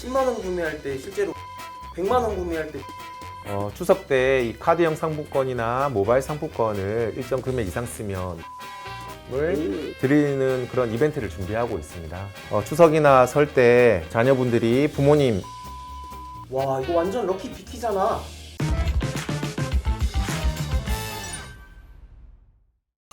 10만 원 구매할 때 실제로 100만 원 구매할 때 추석 때 이 카드형 상품권이나 모바일 상품권을 일정 금액 이상 쓰면 을 드리는 그런 이벤트를 준비하고 있습니다. 추석이나 설 때 자녀분들이 부모님 와 이거 완전 럭키 비키잖아.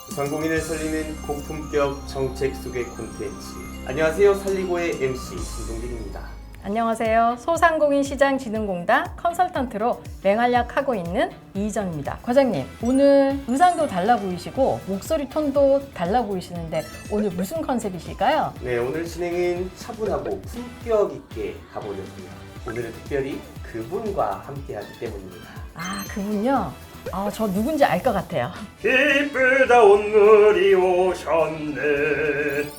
소상공인을 살리는 고품격 정책 소개 콘텐츠. 안녕하세요, 살리고의 MC 김동길입니다. 안녕하세요. 소상공인시장진흥공단 컨설턴트로 맹활약하고 있는 이희정입니다. 과장님, 오늘 의상도 달라 보이시고 목소리 톤도 달라 보이시는데 오늘 무슨 컨셉이실까요? 네, 오늘 진행은 차분하고 품격 있게 가보려고요. 오늘은 특별히 그분과 함께하기 때문입니다. 아, 그분요? 저 누군지 알 것 같아요. 기쁘다 온누리 오셨네.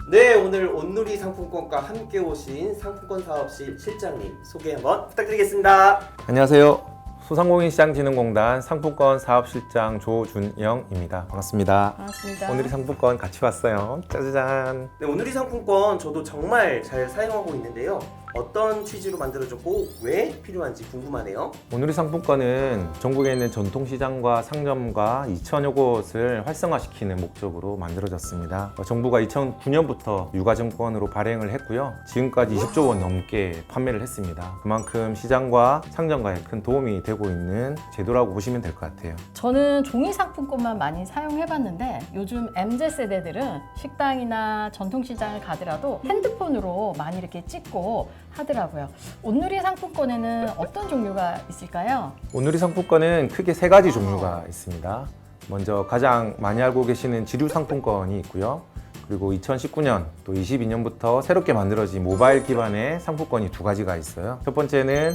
네, 오늘 온누리 상품권과 함께 오신 상품권 사업실 실장님 소개 한번 부탁드리겠습니다. 안녕하세요. 소상공인시장진흥공단 상품권 사업실장 조준영입니다. 반갑습니다. 반갑습니다. 오늘이 상품권 같이 왔어요. 짜자잔. 네, 온누리 상품권 저도 정말 잘 사용하고 있는데요. 어떤 취지로 만들어졌고 왜 필요한지 궁금하네요. 오늘의 상품권은 전국에 있는 전통시장과 상점과 2천여 곳을 활성화시키는 목적으로 만들어졌습니다. 정부가 2009년부터 유가증권으로 발행을 했고요. 지금까지 20조 원 넘게 판매를 했습니다. 그만큼 시장과 상점가에 큰 도움이 되고 있는 제도라고 보시면 될 것 같아요. 저는 종이 상품권만 많이 사용해봤는데 요즘 MZ세대들은 식당이나 전통시장을 가더라도 핸드폰으로 많이 이렇게 찍고 하더라고요. 온누리 상품권에는 어떤 종류가 있을까요? 온누리 상품권은 크게 세 가지 종류가 있습니다. 먼저 가장 많이 알고 계시는 지류 상품권이 있고요. 그리고 2019년 또 22년부터 새롭게 만들어진 모바일 기반의 상품권이 두 가지가 있어요. 첫 번째는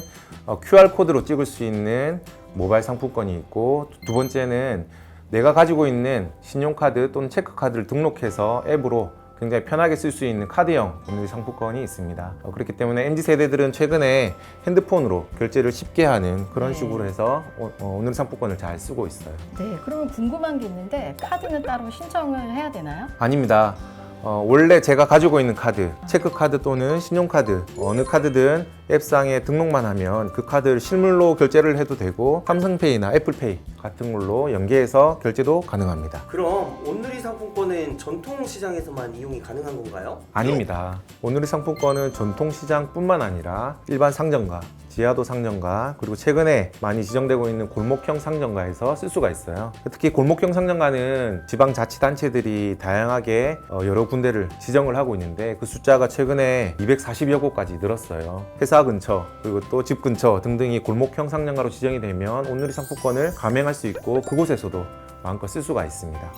QR코드로 찍을 수 있는 모바일 상품권이 있고, 두 번째는 내가 가지고 있는 신용카드 또는 체크카드를 등록해서 앱으로 굉장히 편하게 쓸 수 있는 카드형 온누리 상품권이 있습니다. 그렇기 때문에 MZ세대들은 최근에 핸드폰으로 결제를 쉽게 하는 그런 식으로 해서 온누리 상품권을 잘 쓰고 있어요. 네, 그러면 궁금한 게 있는데 카드는 따로 신청을 해야 되나요? 아닙니다. 원래 제가 가지고 있는 카드, 체크카드 또는 신용카드, 어느 카드든 앱상에 등록만 하면 그 카드를 실물로 결제를 해도 되고, 삼성페이나 애플페이 같은 걸로 연계해서 결제도 가능합니다. 그럼 온누리 상품권은 전통시장에서만 이용이 가능한 건가요? 아닙니다. 온누리 상품권은 전통시장뿐만 아니라 일반 상점가, 지하도 상점가, 그리고 최근에 많이 지정되고 있는 골목형 상점가에서 쓸 수가 있어요. 특히 골목형 상점가는 지방자치단체들이 다양하게 여러 군데를 지정을 하고 있는데, 그 숫자가 최근에 240여 곳까지 늘었어요. 회사 근처, 그리고 또 집 근처 등등이 골목형 상점가로 지정이 되면 온누리 상품권을 감행할 수 있고, 그곳에서도 마음껏 쓸 수가 있습니다.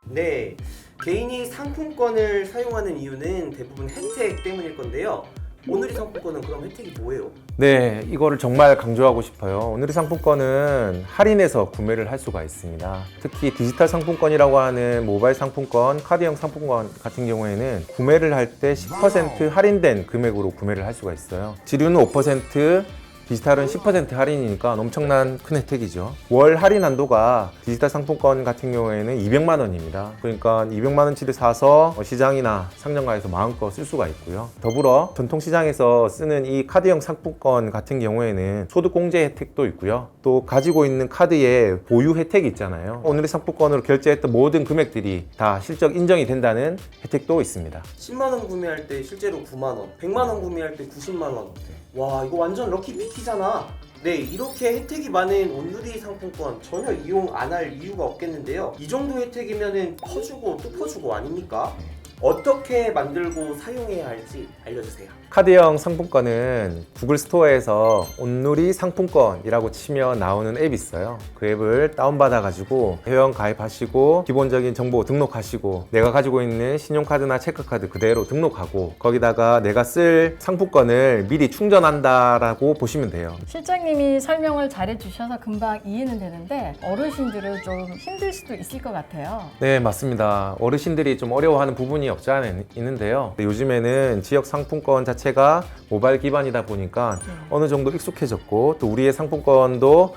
네, 개인이 상품권을 사용하는 이유는 대부분 혜택 때문일 건데요. 온누리 상품권은 그럼 혜택이 뭐예요? 네, 이거를 정말 강조하고 싶어요. 온누리 상품권은 할인해서 구매를 할 수가 있습니다. 특히 디지털 상품권이라고 하는 모바일 상품권, 카드형 상품권 같은 경우에는 구매를 할 때 10% 할인된 금액으로 구매를 할 수가 있어요. 지류는 5%, 디지털은 10% 할인이니까 엄청난 큰 혜택이죠. 월 할인 한도가 디지털 상품권 같은 경우에는 200만 원입니다. 그러니까 200만 원치를 사서 시장이나 상점가에서 마음껏 쓸 수가 있고요. 더불어 전통시장에서 쓰는 이 카드형 상품권 같은 경우에는 소득공제 혜택도 있고요. 또 가지고 있는 카드에 보유 혜택이 있잖아요. 오늘의 상품권으로 결제했던 모든 금액들이 다 실적 인정이 된다는 혜택도 있습니다. 10만 원 구매할 때 실제로 9만 원, 100만 원 구매할 때 90만 원. 와 이거 완전 럭키 비키잖아. 네, 이렇게 혜택이 많은 온누리 상품권 전혀 이용 안 할 이유가 없겠는데요. 이 정도 혜택이면은 퍼주고 또 퍼주고 아닙니까? 어떻게 만들고 사용해야 할지 알려주세요. 카드형 상품권은 구글 스토어에서 온누리 상품권이라고 치면 나오는 앱이 있어요. 그 앱을 다운받아 가지고 회원 가입하시고 기본적인 정보 등록하시고, 내가 가지고 있는 신용카드나 체크카드 그대로 등록하고, 거기다가 내가 쓸 상품권을 미리 충전한다라고 보시면 돼요. 실장님이 설명을 잘해 주셔서 금방 이해는 되는데 어르신들은 좀 힘들 수도 있을 것 같아요. 네, 맞습니다. 어르신들이 좀 어려워하는 부분이 장점이 없지 않아 있는데요. 요즘에는 지역 상품권 자체가 모바일 기반이다 보니까 어느 정도 익숙해졌고 또 우리의 상품권도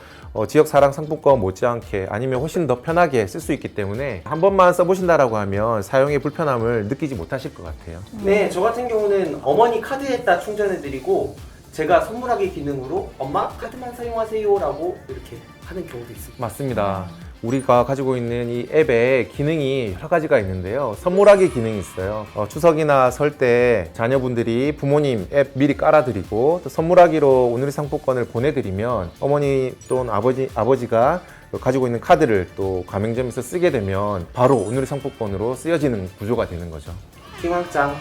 지역 사랑 상품권 못지않게 아니면 훨씬 더 편하게 쓸 수 있기 때문에 한 번만 써보신다라고 하면 사용의 불편함을 느끼지 못하실 것 같아요. 네, 저 같은 경우는 어머니 카드에다 충전해드리고 제가 선물하기 기능으로 엄마 카드만 사용하세요 라고 이렇게 하는 경우도 있습니다. 맞습니다. 우리가 가지고 있는 이 앱에 기능이 여러 가지가 있는데요. 선물하기 기능이 있어요. 추석이나 설 때 자녀분들이 부모님 앱 미리 깔아드리고 또 선물하기로 오늘의 상품권을 보내드리면 어머니 또는 아버지가 가지고 있는 카드를 또 가맹점에서 쓰게 되면 바로 오늘의 상품권으로 쓰여지는 구조가 되는 거죠. 킹왕짱.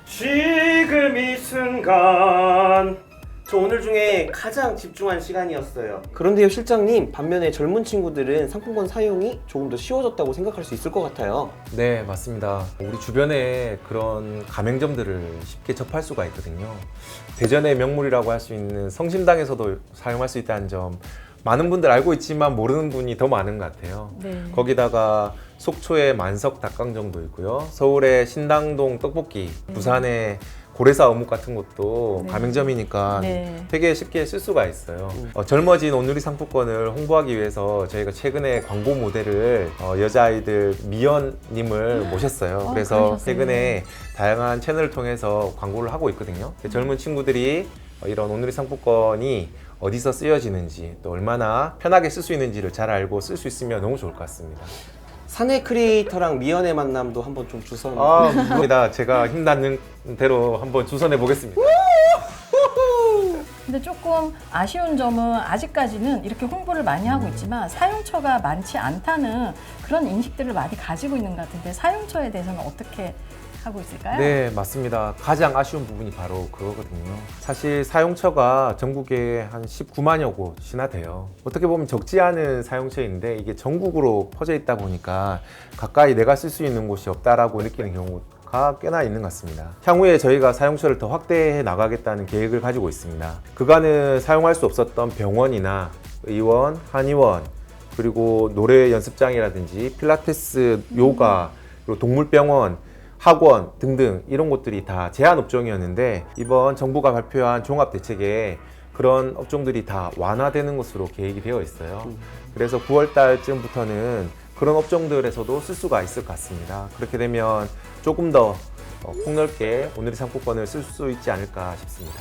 지금 이 순간 저 오늘 중에 가장 집중한 시간이었어요. 그런데요 실장님, 반면에 젊은 친구들은 상품권 사용이 조금 더 쉬워졌다고 생각할 수 있을 것 같아요. 네, 맞습니다. 우리 주변에 그런 가맹점들을 쉽게 접할 수가 있거든요. 대전의 명물이라고 할 수 있는 성심당에서도 사용할 수 있다는 점 많은 분들 알고 있지만 모르는 분이 더 많은 것 같아요. 네. 거기다가 속초의 만석 닭강정도 있고요. 서울의 신당동 떡볶이, 부산의 고래사 어묵 같은 것도 네. 가맹점이니까 네. 되게 쉽게 쓸 수가 있어요. 젊어진 온누리 상품권을 홍보하기 위해서 저희가 최근에 광고 모델을 여자아이들 미연님을 모셨어요. 그래서 그러셨어요. 최근에 다양한 채널을 통해서 광고를 하고 있거든요. 젊은 친구들이 이런 온누리 상품권이 어디서 쓰여지는지 또 얼마나 편하게 쓸 수 있는지를 잘 알고 쓸 수 있으면 너무 좋을 것 같습니다. 사내 크리에이터랑 미연의 만남도 한번 좀 주선. 물론입니다. 제가 힘닿는 대로 한번 주선해 보겠습니다. 근데 조금 아쉬운 점은 아직까지는 이렇게 홍보를 많이 하고 있지만 사용처가 많지 않다는 그런 인식들을 많이 가지고 있는 것 같은데 사용처에 대해서는 어떻게 하고 있을까요? 네, 맞습니다. 가장 아쉬운 부분이 바로 그거거든요. 사실 사용처가 전국에 한 19만여 곳이나 돼요. 어떻게 보면 적지 않은 사용처인데 이게 전국으로 퍼져 있다 보니까 가까이 내가 쓸 수 있는 곳이 없다라고 느끼는 경우가 꽤나 있는 것 같습니다. 향후에 저희가 사용처를 더 확대해 나가겠다는 계획을 가지고 있습니다. 그간은 사용할 수 없었던 병원이나 의원, 한의원, 그리고 노래 연습장이라든지 필라테스, 요가, 그리고 동물병원, 학원 등등 이런 곳들이 다 제한 업종이었는데 이번 정부가 발표한 종합대책에 그런 업종들이 다 완화되는 것으로 계획이 되어 있어요. 그래서 9월 달쯤부터는 그런 업종들에서도 쓸 수가 있을 것 같습니다. 그렇게 되면 조금 더 폭넓게 오늘의 상품권을 쓸 수 있지 않을까 싶습니다.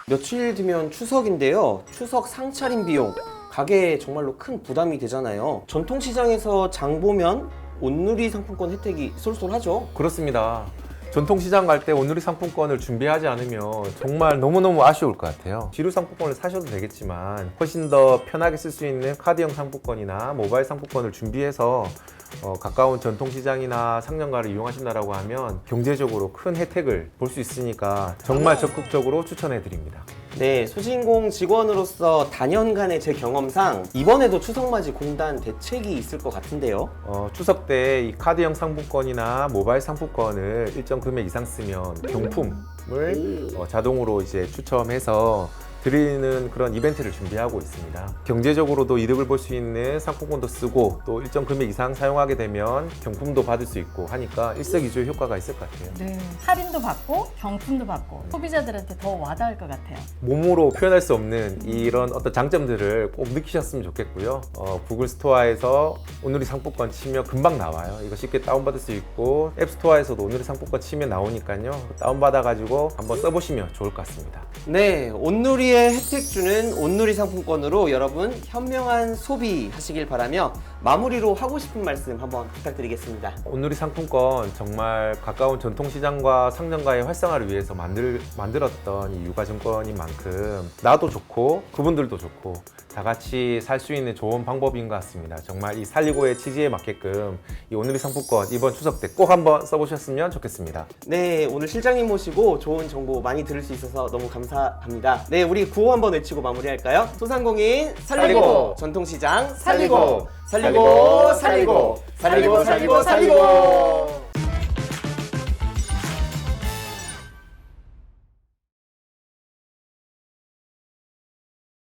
며칠 뒤면 추석인데요. 추석 상차림 비용 가게에 정말로 큰 부담이 되잖아요. 전통시장에서 장 보면 온누리 상품권 혜택이 쏠쏠하죠. 그렇습니다. 전통시장 갈 때 온누리 상품권을 준비하지 않으면 정말 너무너무 아쉬울 것 같아요. 지루 상품권을 사셔도 되겠지만 훨씬 더 편하게 쓸 수 있는 카드형 상품권이나 모바일 상품권을 준비해서 가까운 전통시장이나 상점가를 이용하신다고 하면 경제적으로 큰 혜택을 볼 수 있으니까 정말 적극적으로 추천해 드립니다. 네, 소진공 직원으로서 다년간의 제 경험상 이번에도 추석맞이 공단 대책이 있을 것 같은데요. 추석 때 이 카드형 상품권이나 모바일 상품권을 일정 금액 이상 쓰면 경품을 자동으로 이제 추첨해서 드리는 그런 이벤트를 준비하고 있습니다. 경제적으로도 이득을 볼 수 있는 상품권도 쓰고 또 일정 금액 이상 사용하게 되면 경품도 받을 수 있고 하니까 일석이조의 효과가 있을 것 같아요. 네. 할인도 받고 경품도 받고 소비자들한테 더 와닿을 것 같아요. 몸으로 표현할 수 없는 이런 어떤 장점들을 꼭 느끼셨으면 좋겠고요. 구글 스토어에서 오늘의 상품권 치면 금방 나와요. 이거 쉽게 다운받을 수 있고 앱 스토어에서도 오늘의 상품권 치면 나오니까요. 다운받아가지고 한번 써보시면 좋을 것 같습니다. 네, 온누리의 혜택 주는 온누리 상품권으로 여러분 현명한 소비 하시길 바라며 마무리로 하고 싶은 말씀 한번 부탁드리겠습니다. 온누리 상품권 정말 가까운 전통시장과 상점가의 활성화를 위해서 만들었던 이 유가증권인 만큼 나도 좋고 그분들도 좋고 다 같이 살 수 있는 좋은 방법인 것 같습니다. 정말 이 살리고의 취지에 맞게끔 이 온누리 상품권 이번 추석 때 꼭 한번 써보셨으면 좋겠습니다. 네, 오늘 실장님 모시고 좋은 정보 많이 들을 수 있어서 너무 감사합니다. 네, 우리 구호 한번 외치고 마무리할까요? 소상공인 살리고, 전통시장 살리고, 살리고, 살리고, 살리고, 살리고, 살리고.